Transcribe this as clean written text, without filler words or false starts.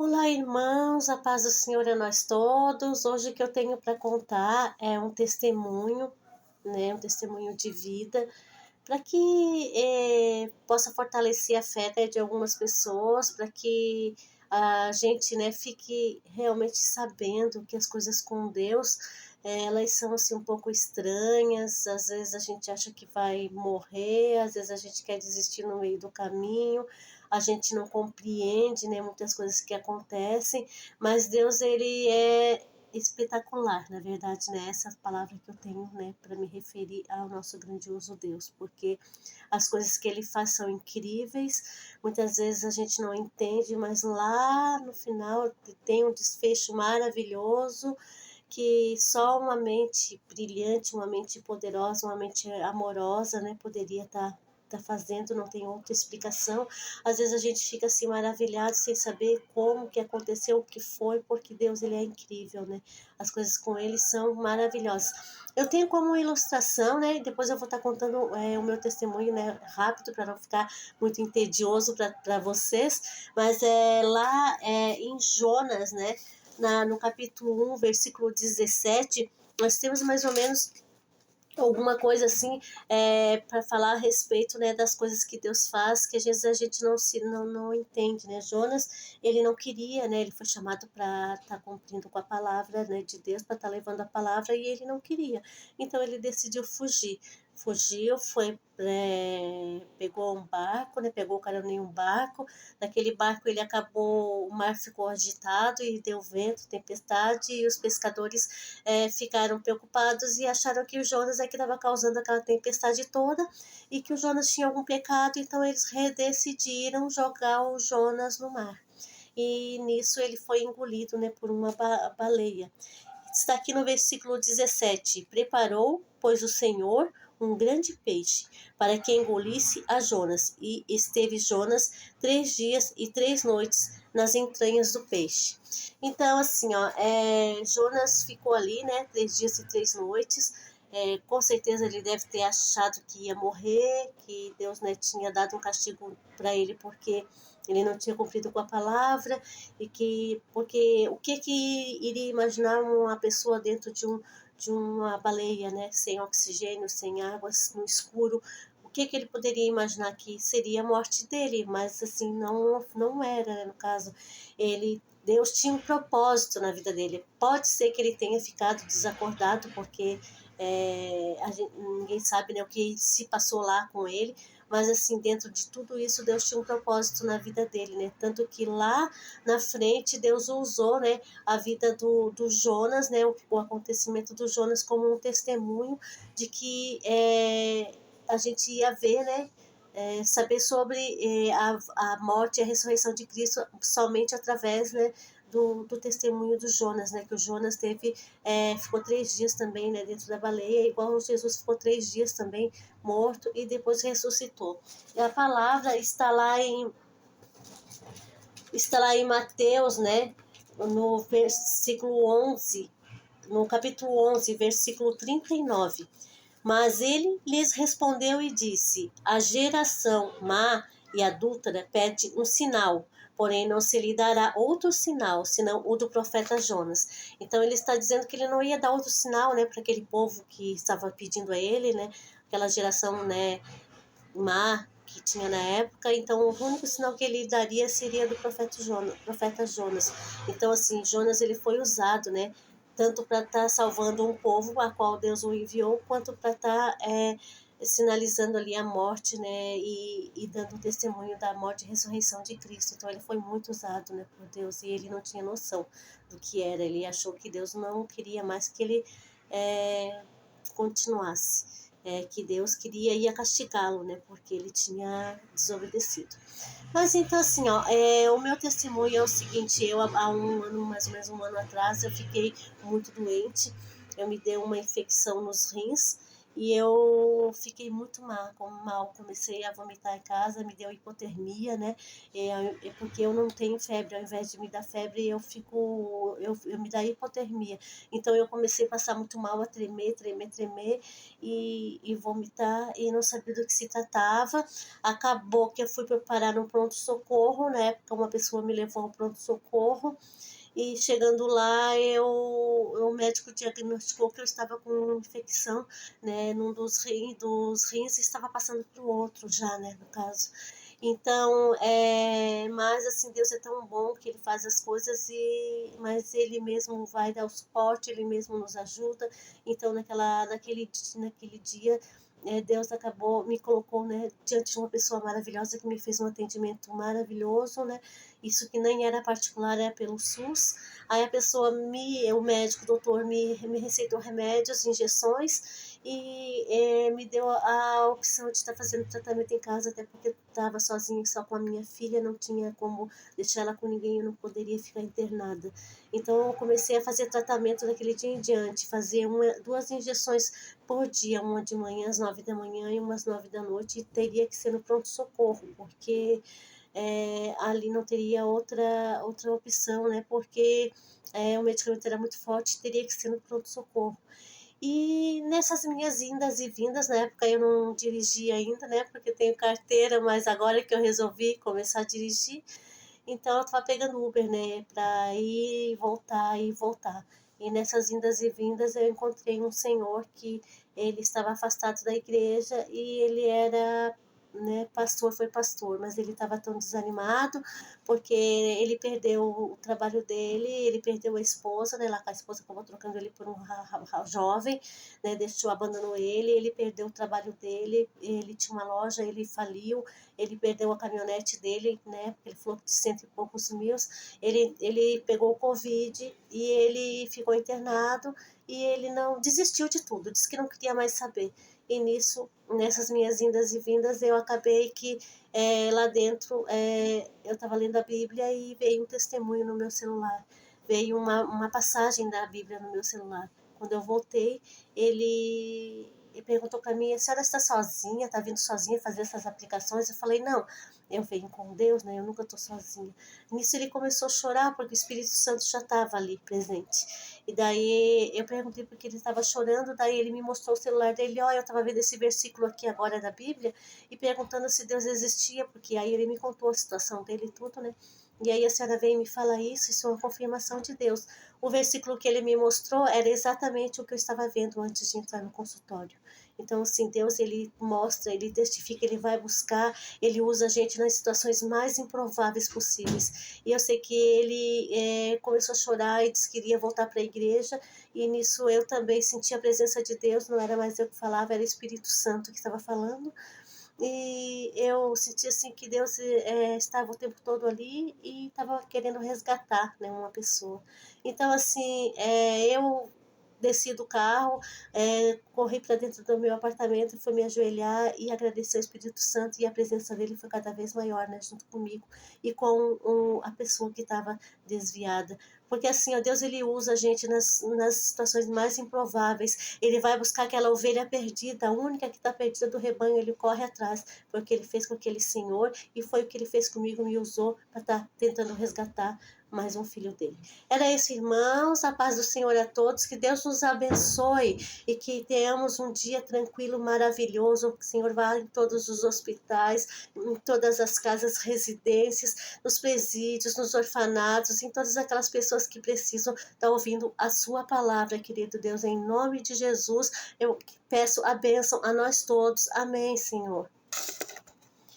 Olá, irmãos, a paz do Senhor a nós todos. Hoje o que eu tenho para contar é um testemunho, né, um testemunho de vida, para que possa fortalecer a fé, né, de algumas pessoas, para que a gente, né, fique realmente sabendo que as coisas com Deus, elas são assim um pouco estranhas. Às vezes a gente acha que vai morrer, às vezes a gente quer desistir no meio do caminho, a gente não compreende, né, muitas coisas que acontecem, mas Deus, ele é espetacular, na verdade, né? Essa palavra que eu tenho, né, para me referir ao nosso grandioso Deus, porque as coisas que ele faz são incríveis, muitas vezes a gente não entende, mas lá no final tem um desfecho maravilhoso que só uma mente brilhante, uma mente poderosa, uma mente amorosa, né, poderia tá fazendo, não tem outra explicação. Às vezes a gente fica assim maravilhado sem saber como que aconteceu, o que foi, porque Deus, ele é incrível, né? As coisas com ele são maravilhosas. Eu tenho como ilustração, né? Depois eu vou estar contando o meu testemunho, né? Rápido, para não ficar muito entedioso para vocês. Mas lá em Jonas, né? No capítulo 1, versículo 17, nós temos mais ou menos alguma coisa assim para falar a respeito, né, das coisas que Deus faz, que às vezes a gente não entende, né? Jonas, ele não queria, né? Ele foi chamado para estar cumprindo com a palavra, né, de Deus, para estar levando a palavra, e ele não queria. Então ele decidiu fugir. Fugiu, pegou um barco, né? Pegou o carona em um barco. Naquele barco ele acabou, o mar ficou agitado e deu vento, tempestade, e os pescadores ficaram preocupados e acharam que o Jonas é que estava causando aquela tempestade toda e que o Jonas tinha algum pecado, então eles decidiram jogar o Jonas no mar. E nisso ele foi engolido, né, por uma baleia. Está aqui no versículo 17: preparou, pois, o Senhor um grande peixe para que engolisse a Jonas, e esteve Jonas 3 dias e 3 noites nas entranhas do peixe. Então, assim, ó, Jonas ficou ali, né, 3 dias e 3 noites. Com certeza ele deve ter achado que ia morrer, que Deus, né, tinha dado um castigo para ele porque ele não tinha cumprido com a palavra, porque o que iria imaginar uma pessoa dentro de uma baleia, né, sem oxigênio, sem água, no escuro? O que ele poderia imaginar que seria a morte dele? Mas assim, não era, né, no caso. Deus tinha um propósito na vida dele. Pode ser que ele tenha ficado desacordado, porque ninguém sabe, né, o que se passou lá com ele, mas assim, dentro de tudo isso, Deus tinha um propósito na vida dele, né? Tanto que lá na frente, Deus usou, né, a vida do Jonas, né, o acontecimento do Jonas como um testemunho de que a gente ia ver, né, saber sobre a morte e a ressurreição de Cristo somente através, né, do testemunho do Jonas, né, que o Jonas ficou 3 dias também, né, dentro da baleia, igual Jesus ficou 3 dias também morto e depois ressuscitou. E a palavra está lá em Mateus, né, no versículo 11, no capítulo 11, versículo 39. Mas ele lhes respondeu e disse: a geração má e adúltera pede um sinal, porém não se lhe dará outro sinal, senão o do profeta Jonas. Então ele está dizendo que ele não ia dar outro sinal, né, para aquele povo que estava pedindo a ele, né, aquela geração, né, má que tinha na época. Então o único sinal que ele daria seria do profeta Jonas. Então assim, Jonas, ele foi usado, né, tanto para estar salvando um povo a qual Deus o enviou, quanto para estar sinalizando ali a morte, né, e dando um testemunho da morte e ressurreição de Cristo. Então ele foi muito usado, né, por Deus, e ele não tinha noção do que era. Ele achou que Deus não queria mais que ele continuasse, que Deus ia castigá-lo, né, porque ele tinha desobedecido. Mas então, assim, ó, o meu testemunho é o seguinte: eu há um ano, mais ou menos um ano atrás, eu fiquei muito doente. Eu me dei uma infecção nos rins e eu fiquei muito mal, comecei a vomitar em casa, me deu hipotermia, né? Porque eu não tenho febre, ao invés de me dar febre, eu me dá hipotermia. Então eu comecei a passar muito mal, a tremer e vomitar, e não sabia do que se tratava. Acabou que eu fui preparar no pronto-socorro, na época uma pessoa me levou ao pronto-socorro, e chegando lá, o médico diagnosticou que eu estava com infecção, né, num dos rins, e estava passando para o outro já, né, no caso. Então, mas assim, Deus é tão bom que Ele faz as coisas, mas Ele mesmo vai dar o suporte, Ele mesmo nos ajuda. Então, naquele dia, Deus acabou, me colocou, né, diante de uma pessoa maravilhosa que me fez um atendimento maravilhoso, né, isso que nem era particular, era pelo SUS. Aí a pessoa, o médico, o doutor, me receitou remédios, injeções, e me deu a opção de estar fazendo tratamento em casa, até porque eu estava sozinha, só com a minha filha, não tinha como deixar ela com ninguém, eu não poderia ficar internada. Então eu comecei a fazer tratamento daquele dia em diante, fazer duas injeções por dia, uma de manhã às 9 da manhã e umas 9 da noite, e teria que ser no pronto-socorro, porque ali não teria outra opção, né? Porque o medicamento era muito forte, teria que ser no pronto-socorro. E nessas minhas indas e vindas, na época eu não dirigia ainda, né? Porque tenho carteira, mas agora que eu resolvi começar a dirigir, então eu estava pegando Uber, né? Para ir e voltar e voltar. E nessas indas e vindas eu encontrei um senhor que ele estava afastado da igreja, e ele era, né, foi pastor, mas ele estava tão desanimado porque ele perdeu o trabalho dele, ele perdeu a esposa, né, lá com a esposa acabou trocando ele por um jovem, né, abandonou ele perdeu o trabalho dele, ele tinha uma loja, ele faliu, ele perdeu a caminhonete dele, né, ele falou que de 100 e poucos mil, ele pegou o Covid e ele ficou internado, e ele não desistiu de tudo, disse que não queria mais saber. E nessas minhas indas e vindas, eu acabei que lá dentro eu estava lendo a Bíblia e veio um testemunho no meu celular, veio uma passagem da Bíblia no meu celular. Quando eu voltei, ele perguntou para mim: a senhora está sozinha, está vindo sozinha fazer essas aplicações? Eu falei: não, eu venho com Deus, né? Eu nunca estou sozinha. Nisso ele começou a chorar, porque o Espírito Santo já estava ali presente. E daí eu perguntei por que ele estava chorando, daí ele me mostrou o celular dele: ó, eu estava vendo esse versículo aqui agora da Bíblia, e perguntando se Deus existia, porque aí ele me contou a situação dele e tudo, né? E aí a senhora veio e me fala isso é uma confirmação de Deus. O versículo que ele me mostrou era exatamente o que eu estava vendo antes de entrar no consultório. Então, assim, Deus, ele mostra, ele testifica, ele vai buscar, ele usa a gente nas situações mais improváveis possíveis. E eu sei que ele começou a chorar e disse que iria voltar para a igreja, e nisso eu também senti a presença de Deus, não era mais eu que falava, era o Espírito Santo que estava falando. E eu senti assim que Deus estava o tempo todo ali e estava querendo resgatar, né, uma pessoa. Então, assim, eu desci do carro, corri para dentro do meu apartamento, fui me ajoelhar e agradecer ao Espírito Santo, e a presença dele foi cada vez maior, né, junto comigo e com a pessoa que estava desviada. Porque assim, ó, Deus, ele usa a gente nas situações mais improváveis. Ele vai buscar aquela ovelha perdida, a única que está perdida do rebanho, ele corre atrás. Foi o que ele fez com aquele senhor, e foi o que ele fez comigo, me usou para estar tentando resgatar mais um filho dele. Era isso, irmãos, a paz do Senhor a todos, que Deus nos abençoe e que tenhamos um dia tranquilo, maravilhoso, que o Senhor vá em todos os hospitais, em todas as casas, residências, nos presídios, nos orfanatos, em todas aquelas pessoas que precisam estar ouvindo a sua palavra, querido Deus, em nome de Jesus, eu peço a bênção a nós todos. Amém, Senhor.